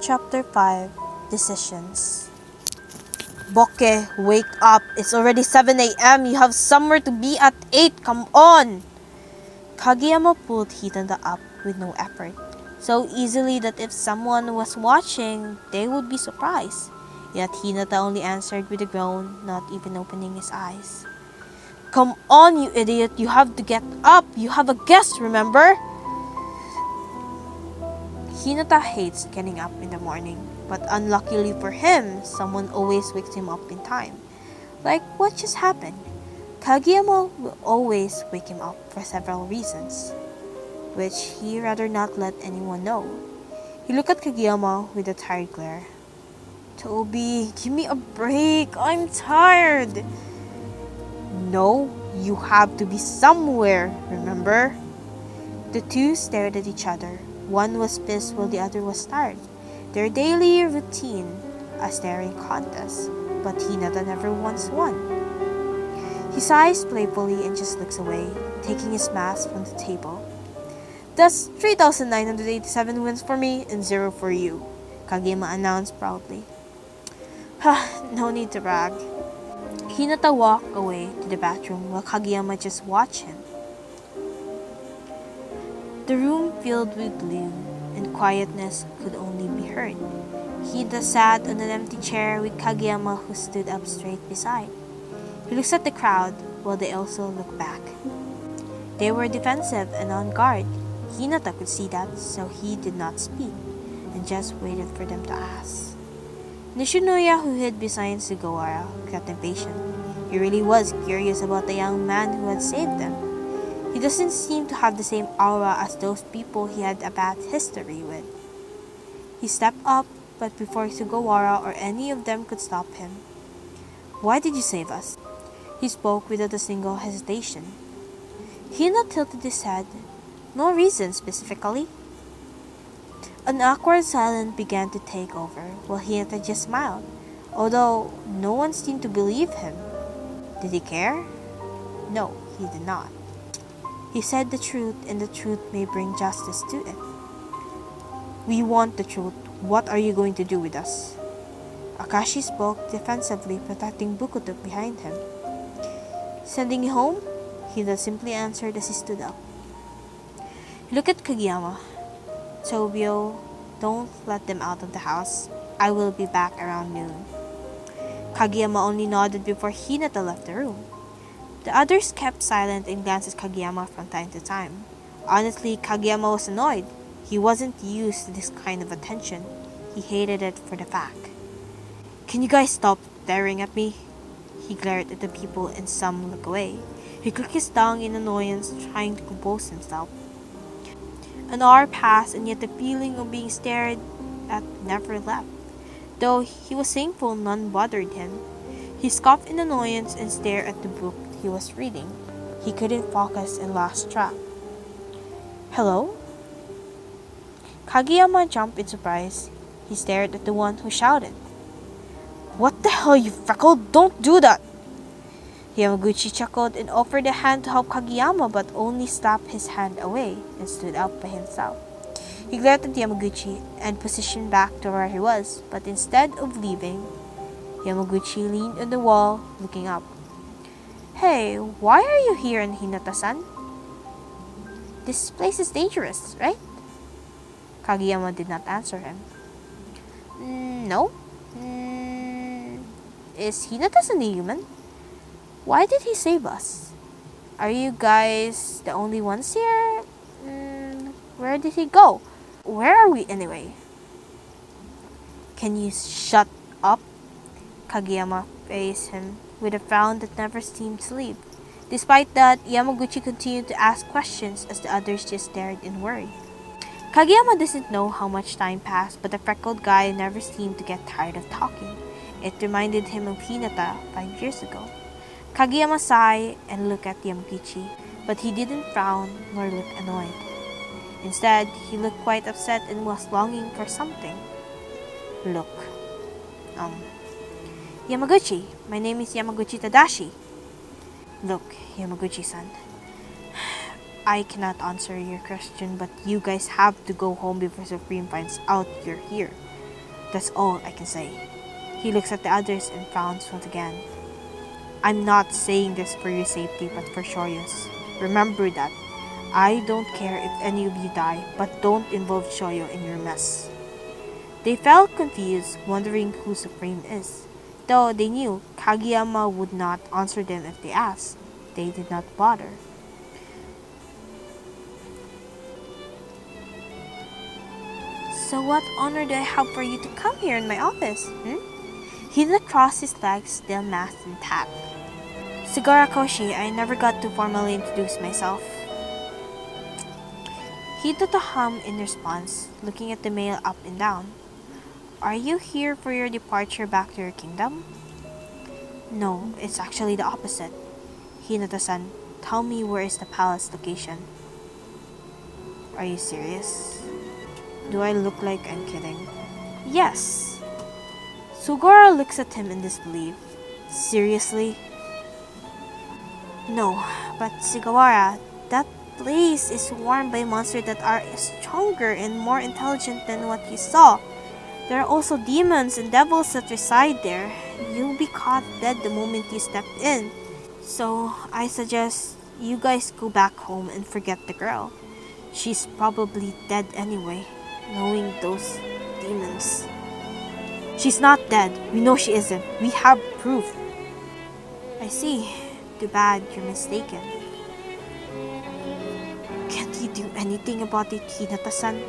Chapter 5 Decisions. Boke, wake up. It's already 7 a.m. You have somewhere to be at 8. Come on! Kageyama pulled Hinata up with no effort, so easily that if someone was watching, they would be surprised. Yet Hinata only answered with a groan, not even opening his eyes. Come on, you idiot. You have to get up. You have a guest, remember? Hinata hates getting up in the morning, but unluckily for him, someone always wakes him up in time. Like what just happened? Kageyama will always wake him up for several reasons, which he rather not let anyone know. He looked at Kageyama with a tired glare. Toby, give me a break. I'm tired. No, you have to be somewhere, remember? The two stared at each other. One was pissed while the other was tired. Their daily routine, a staring contest, but Hinata never once won. He sighs playfully and just looks away, taking his mask from the table. That's 3,987 wins for me and 0 for you, Kageyama announced proudly. No need to brag. Hinata walked away to the bathroom while Kageyama just watched him. The room filled with gloom, and quietness could only be heard. Hinata sat on an empty chair with Kageyama, who stood up straight beside. He looks at the crowd while they also look back. They were defensive and on guard. Hinata could see that, so he did not speak, and just waited for them to ask. Nishinuya, who hid behind Sugawara, got impatient. He really was curious about the young man who had saved them. He doesn't seem to have the same aura as those people he had a bad history with. He stepped up, but before Sugawara or any of them could stop him. Why did you save us? He spoke without a single hesitation. Hina tilted his head. No reason specifically. An awkward silence began to take over, while Hinata just smiled, although no one seemed to believe him. Did he care? No, he did not. He said the truth, and the truth may bring justice to it. We want the truth. What are you going to do with us? Akashi spoke defensively, protecting Bukuto behind him. Sending you home? Hida simply answered as he stood up. He looked at Kageyama. Tobio, don't let them out of the house. I will be back around noon. Kageyama only nodded before Hinata left the room. The others kept silent and glanced at Kageyama from time to time. Honestly, Kageyama was annoyed. He wasn't used to this kind of attention. He hated it for the fact. Can you guys stop staring at me? He glared at the people and some looked away. He clicked his tongue in annoyance, trying to compose himself. An hour passed, and yet the feeling of being stared at never left. Though he was thankful none bothered him. He scoffed in annoyance and stared at the book he was reading. He couldn't focus and lost track. Hello? Kageyama jumped in surprise. He stared at the one who shouted. What the hell, you freckle? Don't do that! Yamaguchi chuckled and offered a hand to help Kageyama, but only slapped his hand away and stood up by himself. He glared at Yamaguchi and positioned back to where he was, but instead of leaving, Yamaguchi leaned on the wall, looking up. Hey, why are you here in Hinata-san? This place is dangerous, right? Kageyama did not answer him. No. Is Hinata-san a human? Why did he save us? Are you guys the only ones here? Where did he go? Where are we anyway? Can you shut up? Kageyama faced him with a frown that never seemed to leave. Despite that, Yamaguchi continued to ask questions as the others just stared in worry. Kageyama doesn't know how much time passed, but the freckled guy never seemed to get tired of talking. It reminded him of Hinata 5 years ago. Kageyama sighed and looked at Yamaguchi, but he didn't frown nor look annoyed. Instead, he looked quite upset and was longing for something. Look. Yamaguchi, my name is Yamaguchi Tadashi. Look, Yamaguchi-san. I cannot answer your question, but you guys have to go home before Supreme finds out you're here. That's all I can say. He looks at the others and frowns once again. I'm not saying this for your safety, but for Shoyo's. Remember that. I don't care if any of you die, but don't involve Shoyo in your mess. They felt confused, wondering who Supreme is. Though they knew Kageyama would not answer them if they asked, they did not bother. So what honor do I have for you to come here in my office? He did cross his legs, still masked and tapped. Sugara Koshi, I never got to formally introduce myself. He did a hum in response, looking at the mail up and down. Are you here for your departure back to your kingdom? No, it's actually the opposite. Hinata-san, tell me where is the palace location? Are you serious? Do I look like I'm kidding? Yes. Sugara looks at him in disbelief. Seriously? No, but Sugawara, that place is swarmed by monsters that are stronger and more intelligent than what you saw. There are also demons and devils that reside there. You'll be caught dead the moment you step in. So, I suggest you guys go back home and forget the girl. She's probably dead anyway, knowing those demons. She's not dead. We know she isn't. We have proof. I see. Too bad you're mistaken. Can't you do anything about it, Hinata-san?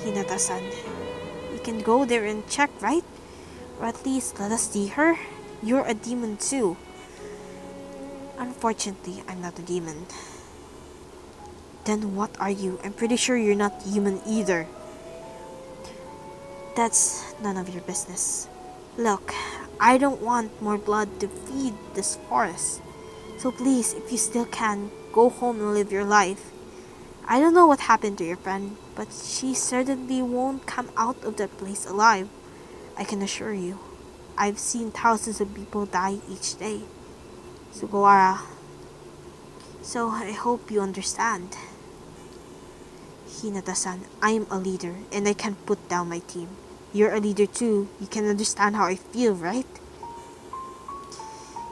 Hinata-san, you can go there and check, right? Or at least let us see her. You're a demon too. Unfortunately, I'm not a demon. Then what are you? I'm pretty sure you're not human either. That's none of your business. Look, I don't want more blood to feed this forest. So please, if you still can, go home and live your life. I don't know what happened to your friend, but she certainly won't come out of that place alive. I can assure you. I've seen thousands of people die each day. Sugawara. So I hope you understand. Hinata-san, I am a leader and I can't put down my team. You're a leader too. You can understand how I feel, right?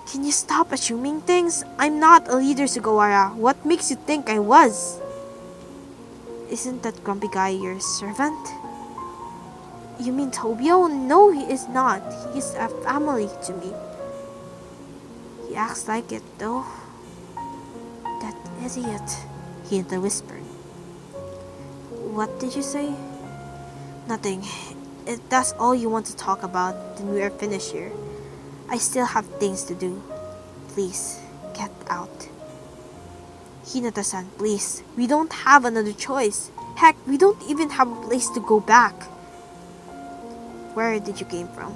Can you stop assuming things? I'm not a leader, Sugawara. What makes you think I was? Isn't that grumpy guy your servant? You mean Tobio? No, he is not. He is a family to me. He acts like it, though. That idiot, Hinata whispered. What did you say? Nothing. If that's all you want to talk about, then we are finished here. I still have things to do. Please, get out. Hinata-san, please. We don't have another choice. Heck, we don't even have a place to go back. Where did you came from?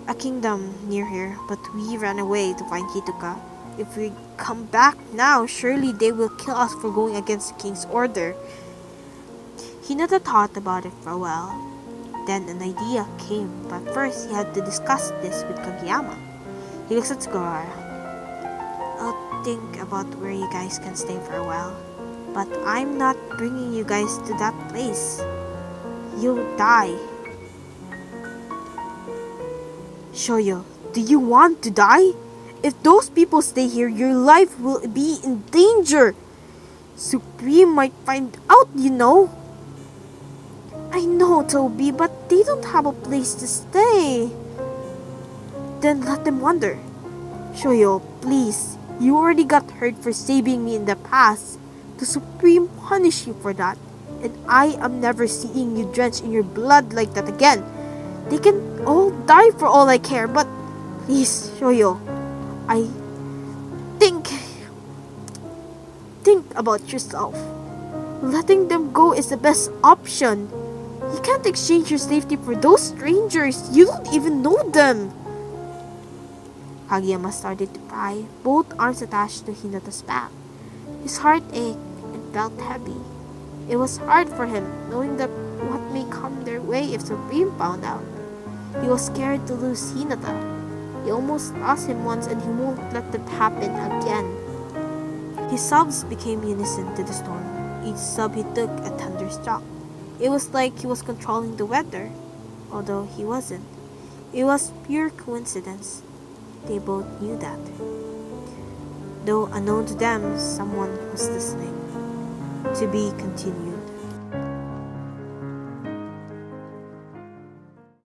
A kingdom near here, but we ran away to find Hitoka. If we come back now, surely they will kill us for going against the king's order. Hinata thought about it for a while. Then an idea came, but first he had to discuss this with Kageyama. He looks at Sugawara. I'll think about where you guys can stay for a while. But I'm not bringing you guys to that place. You'll die. Shoyo, do you want to die? If those people stay here, your life will be in danger. Supreme might find out, you know. I know, Toby, but they don't have a place to stay. Then let them wander. Shoyo, please. You already got hurt for saving me in the past. The Supreme punish you for that. And I am never seeing you drenched in your blood like that again. They can all die for all I care, but please, Shoyo, I think about yourself. Letting them go is the best option. You can't exchange your safety for those strangers. You don't even know them. Kageyama started to cry, both arms attached to Hinata's back. His heart ached and felt heavy. It was hard for him, knowing that what may come their way if Supreme found out. He was scared to lose Hinata. He almost lost him once and he won't let that happen again. His sobs became unison to the storm. Each sub he took a thunderstruck. It was like he was controlling the weather, although he wasn't. It was pure coincidence. They both knew that. Though unknown to them, someone was listening. To be continued.